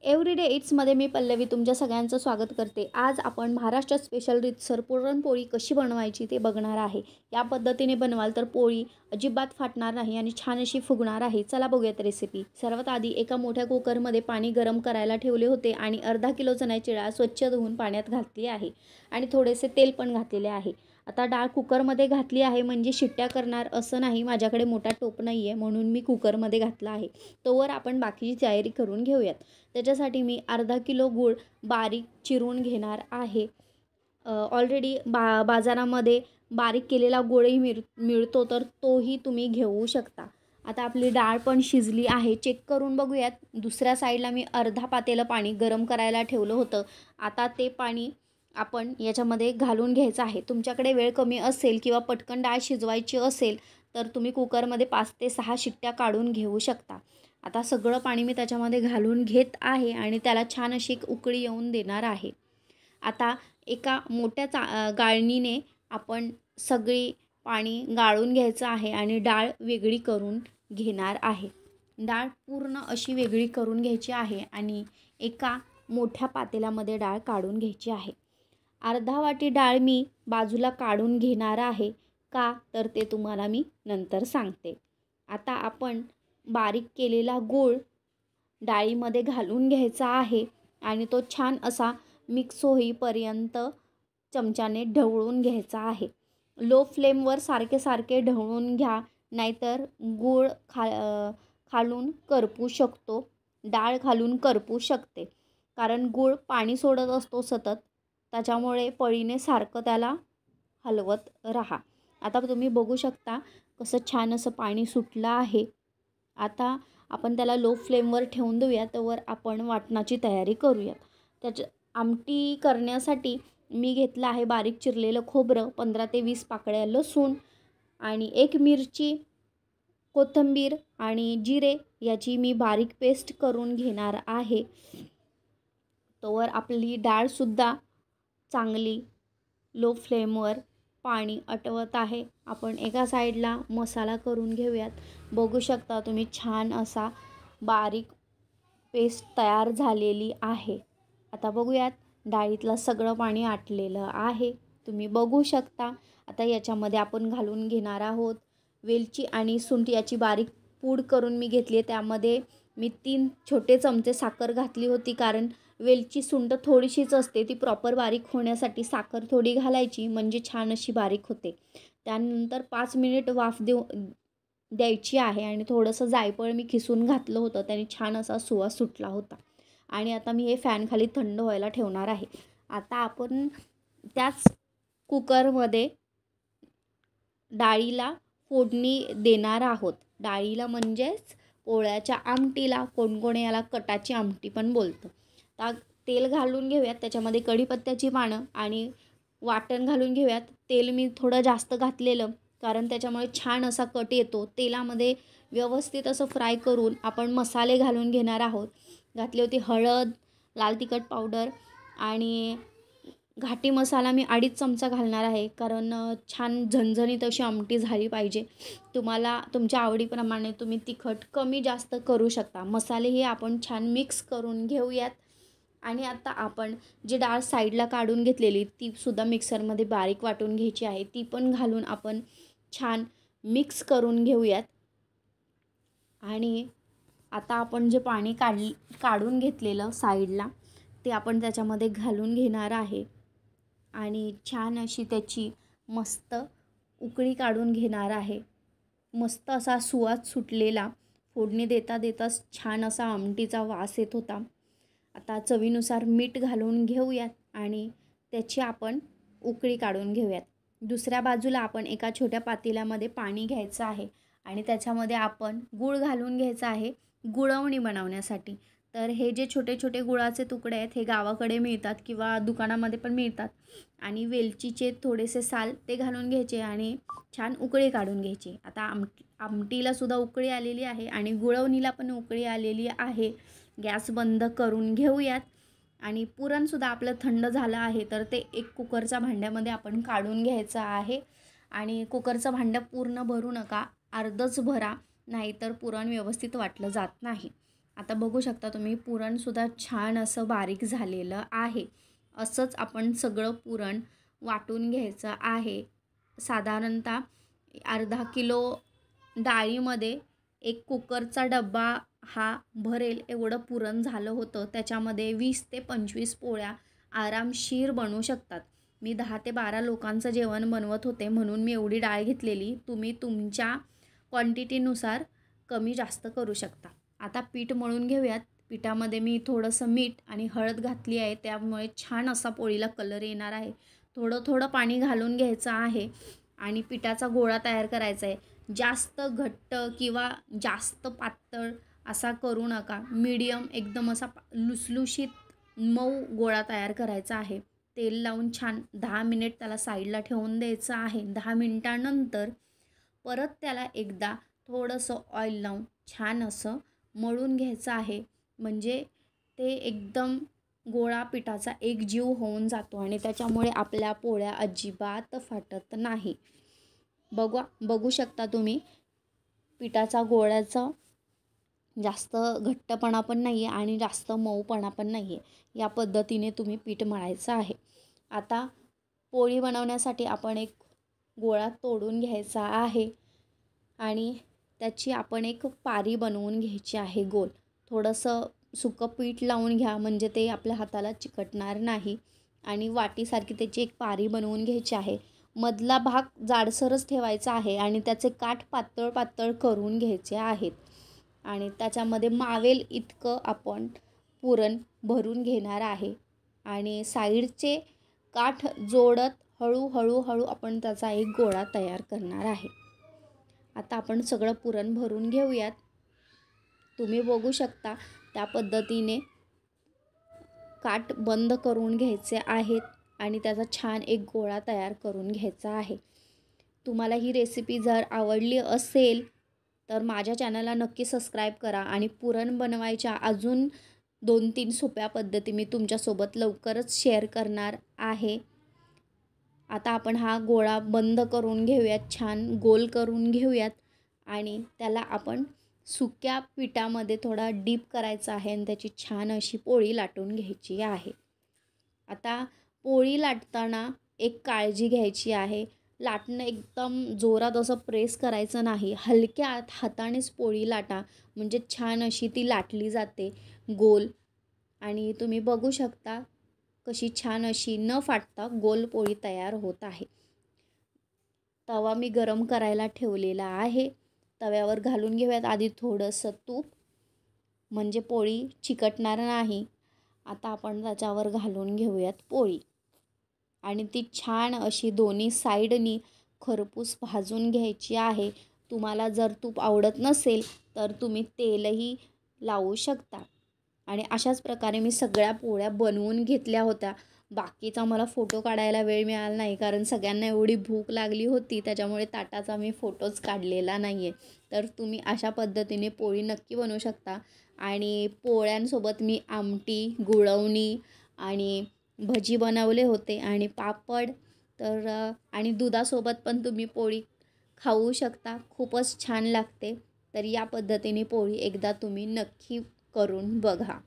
Everyday इट्समध्ये मी पल्लवी तुमच्या सगळ्यांचं स्वागत करते. आज आपण महाराष्ट्रात स्पेशल रीतसर पुरणपोळी कशी बनवायची ते बघणार आहे. या पद्धतीने बनवाल तर पोळी अजिबात फाटणार नाही आणि छान अशी फुगणार आहे. चला बघूयात रेसिपी. सर्वात आधी एका मोठ्या कुकरमध्ये पाणी गरम करायला ठेवले होते आणि अर्धा किलो चण्याची डाळ स्वच्छ धुवून पाण्यात घातली आहे आणि थोडेसे तेल पण घातलेले आहे. आता डाळ कुकरमध्ये घातली आहे म्हणजे शिट्ट्या करणार असं नाही. माझ्याकडे मोठा टोप नाही आहे म्हणून मी कुकरमध्ये घातला आहे. तोवर आपण बाकीची तयारी करून घेऊयात. त्याच्यासाठी मी अर्धा किलो गूळ बारीक चिरून घेणार आहे. ऑलरेडी बाजारामध्ये बारीक केलेला गूळही मिळतो तर तोही तुम्ही घेऊ शकता. आता आपली डाळ पण शिजली आहे, चेक करून बघूयात. दुसऱ्या साईडला मी अर्धा पातेलं पाणी गरम करायला ठेवलं होतं. आता ते पाणी आपण याच्यामध्ये घालून घ्यायचं आहे. तुमच्याकडे वेळ कमी असेल किंवा पटकन डाळ शिजवायची असेल तर तुम्ही कुकरमध्ये 5 ते 6 शिट्ट्या काढून घेऊ शकता. आता सगळं पाणी मी त्याच्यामध्ये घालून घेत आहे आणि त्याला छान अशी एक उकळी येऊन देणार आहे. आता एका मोठ्या गाळणीने आपण सगळी पाणी गाळून घ्यायचं आहे आणि डाळ वेगळी करून घेणार आहे. डाळ पूर्ण अशी वेगळी करून घ्यायची आहे आणि एका मोठ्या पातेल्यामध्ये डाळ काढून घ्यायची आहे. अर्धा वाटी डाळ मी बाजूला काढून घेणार आहे. का तर ते तुम्हाला मी नंतर सांगते. आता आपण बारीक केलेला गूळ डाळीमध्ये घालून घ्यायचा आहे आणि तो छान असा मिक्स होईपर्यंत चमच्याने ढवळून घ्यायचा आहे. लो फ्लेमवर सारखे सारखे ढवळून घ्या, नाहीतर गूळ खालून करपू शकतो, डाळ खालून करपू शकते. कारण गूळ पाणी सोडत असतो सतत, त्याच्यामुळे पळीने सारखं त्याला हलवत राहा. आता तुम्ही बघू शकता कसं छान असं पाणी सुटलं आहे. आता आपण त्याला लो फ्लेमवर ठेवून देऊया. त्यावर आपण वाटणाची तयारी करूयात. त्याच्या आमटी करण्यासाठी मी घेतलं आहे बारीक चिरलेलं खोबरं, 15 ते 20 पाकळ्या लसूण आणि 1 मिरची, कोथिंबीर आणि जिरे याची मी बारीक पेस्ट करून घेणार आहे. तोवर आपली डाळसुद्धा चांगली लो फ्लेमवर पाणी आटवत आहे. आपण एका साईडला मसाला करून घेऊयात. बघू शकता तुम्ही छान असा बारीक पेस्ट तयार झालेली आहे. आता बघूयात, डाळीतलं सगळं पाणी आटलेलं आहे, तुम्ही बघू शकता. आता याच्यामध्ये आपण घालून घेणार आहोत वेलची आणि सुंठ याची बारीक पूड करून मी घेतली आहे. त्यामध्ये मी 3 छोटे चमचे साखर घातली होती, कारण वेलची सुंठ थोडीशीच असते, ती प्रॉपर बारीक होण्यासाठी साखर थोडी घालायची म्हणजे छान अशी बारीक होते. त्यानंतर 5 मिनिट वाफ द्यायची आहे आणि थोडंसं जायफळ मी खिसून घातलं होतं, त्याने छान असा सुवास सुटला होता. आणि आता मी हे फॅन खाली थंड व्हायला ठेवणार आहे. आता आपण त्याच कुकरमध्ये डाळीला फोडणी देणार आहोत. डाळीला म्हणजेच पोळ्याच्या आमटीला, कोण याला कटाची आमटी पण बोलतं. तेल घालून घेऊयात. त्याच्यामध्ये कढीपत्त्याची पानं आणि वाटण घालून घेऊयात. तेल मी थोडं जास्त घातलेलं, कारण त्याच्यामुळे छान असा कट येतो. तेलामध्ये व्यवस्थित असं फ्राय करून आपण मसाले घालून घेणार आहोत. घातली होती हळद, लाल तिखट पावडर आणि घाटी मसाला मी 2.5 चमचा घालणार आहे, कारण छान झणझणीत अशी आमटी झाली पाहिजे. तुम्हाला तुमच्या आवडीप्रमाणे तुम्ही तिखट कमी जास्त करू शकता. मसालेही आपण छान मिक्स करून घेऊयात. आणि आता आपण जी डाळ साईडला काढून घेतलेली ती सुद्धा मिक्सरमध्ये बारीक वाटून घ्यायची आहे. ती पण घालून आपण छान मिक्स करून घेऊयात. आणि आता आपण जे पाणी काढून घेतलेलं साईडला ते आपण त्याच्यामध्ये घालून घेणार आहे आणि छान अशी त्याची मस्त उकळी काढून घेणार आहे. मस्त असा सुवास सुटलेला, फोडणी देता देताच छान असा आमटीचा वास येत होता. आता चवीनुसार मीठ घालून घेऊयात आणि त्याची आपण उकळी काढून घेऊयात. दुसऱ्या बाजूला आपण एका छोट्या पातेल्यामध्ये पाणी घ्यायचं आहे आणि त्याच्यामध्ये आपण गूळ घालून घ्यायचा आहे गुळवणी बनवण्यासाठी. तर हे जे छोटे छोटे गुळाचे तुकडे आहेत हे गावाकडे मिळतात किंवा दुकानामध्ये पण मिळतात. आणि वेलचीचे थोडेसे साल ते घालून घ्यायचे आणि छान उकळी काढून घ्यायची. आता आमटीला सुद्धा उकळी आलेली आहे आणि गुळवणीला पण उकळी आलेली आहे. गॅस बंद करून घेऊयात. आणि पुरणसुद्धा आपलं थंड झालं आहे, तर ते एक कुकरच्या भांड्यामध्ये आपण काढून घ्यायचं आहे. आणि कुकरचं भांडं पूर्ण भरू नका, अर्धच भरा, नाहीतर पुरण व्यवस्थित वाटलं जात नाही. आता बघू शकता तुम्ही पुरणसुद्धा छान असं बारीक झालेलं आहे. असंच आपण सगळं पुरण वाटून घ्यायचं आहे. साधारणतः अर्धा किलो डाळीमध्ये एक कुकरचा डब्बा हा भरेल एवढं पुरण झालं होतं. त्याच्यामध्ये 20 ते 25 पोळ्या आरामशीर बनवू शकतात. मी 10 ते 12 लोकांचं जेवण बनवत होते म्हणून मी एवढी डाळ घेतलेली. तुम्ही तुमच्या क्वांटिटीनुसार कमी जास्त करू शकता. आता पीठ मळून घेऊयात. पिठामध्ये मी थोडंसं मीठ आणि हळद घातली आहे, त्यामुळे छान असा पोळीला कलर येणार आहे. थोडं थोडं पाणी घालून घ्यायचं आहे आणि पिठाचा गोळा तयार करायचा आहे. जास्त घट्ट किंवा जास्त पातळ असा करू नका. मीडियम एकदम असा लुसलुशीत मऊ गोळा तयार करायचा आहे. तेल लावून छान 10 मिनिट त्याला साईडला ठेवून द्यायचं आहे. 10 मिनिटानंतर परत त्याला एकदा थोडंसं ऑइल लावून छान असं मळून घ्यायचं आहे. म्हणजे ते एकदम गोळा पिठाचा एकजीव होऊन जातो आणि त्याच्यामुळे आपल्या पोळ्या अजिबात फाटत नाही. बघू शकता तुम्ही पिठाचा गोळ्याचा जास्त घट्टपणा पण नाही आहे आणि जास्त मऊपणा पण नाही आहे. या पद्धतीने तुम्ही पीठ मळायचं आहे. आता पोळी बनवण्यासाठी आपण एक गोळा तोडून घ्यायचा आहे आणि त्याची आपण एक पारी बनवून घ्यायची आहे गोल. थोडंसं सुकं पीठ लावून घ्या म्हणजे ते आपल्या हाताला चिकटणार नाही आणि वाटीसारखी त्याची एक पारी बनवून घ्यायची आहे. मधला भाग जाडसरच ठेवायचा आहे आणि त्याचे काठ पातळ पातळ करून घ्यायचे आहेत आणि त्याच्यामध्ये मावेल इतकं आपण पुरण भरून घेणार आहे आणि साईडचे काठ जोडत हळूहळू आपण त्याचा एक गोळा तयार करणार आहे. आता आपण सगळं पुरण भरून घेऊयात. तुम्ही बघू शकता त्या पद्धतीने काठ बंद करून घ्यायचे आहेत आणि त्याचा छान एक गोळा तयार करून घ्यायचा आहे. तुम्हाला ही रेसिपी जर आवडली असेल तर माझ्या चॅनलला नक्की सबस्क्राईब करा आणि पुरण बनवायच्या अजून 2-3 सोप्या पद्धती मी तुमच्यासोबत लवकरच शेअर करणार आहे. आता आपण हा गोळा बंद करून घेऊयात, छान गोल करून घेऊयात आणि त्याला आपण सुक्या पिठामध्ये थोडा डीप करायचा आहे आणि त्याची छान अशी पोळी लाटून घ्यायची आहे. आता पोळी लाटताना एक काळजी घ्यायची आहे. लाटणं एकदम जोरात असं प्रेस करायचं नाही. हलक्या हातानेच पोळी लाटा म्हणजे छान अशी ती लाटली जाते गोल आणि तुम्ही बघू शकता कशी छान अशी न फाटता गोल पोळी तयार होत आहे. तवा मी गरम करायला ठेवलेला आहे. तव्यावर घालून घेऊयात आधी थोडंसं तूप म्हणजे पोळी चिकटणार नाही. आता आपण त्याच्यावर घालून घेऊयात पोळी आणि ती छान अशी दोन्ही साईडनी खरपूस भाजून घ्यायची आहे. तुम्हाला जर तूप आवडत नसेल तर तुम्ही तेलही लावू शकता आणि अशाच प्रकारे मी सगळ्या पोळ्या बनवून घेतल्या होत्या. बाकीचा मला फोटो काढायला वेळ मिळाला नाही कारण सगळ्यांना एवढी भूक लागली होती, त्याच्यामुळे ताटाचा मी फोटोच काढलेला नाही आहे. तर तुम्ही अशा पद्धतीने पोळी नक्की बनवू शकता आणि पोळ्यांसोबत मी आमटी, गुळवणी आणि भजी बनवले होते आणि पापड तर आणि दुधासोबत पण तुम्ही पोळी खाऊ शकता. खूपच छान लागते. तर या पद्धतीने पोळी एकदा तुम्ही नक्की करून बघा.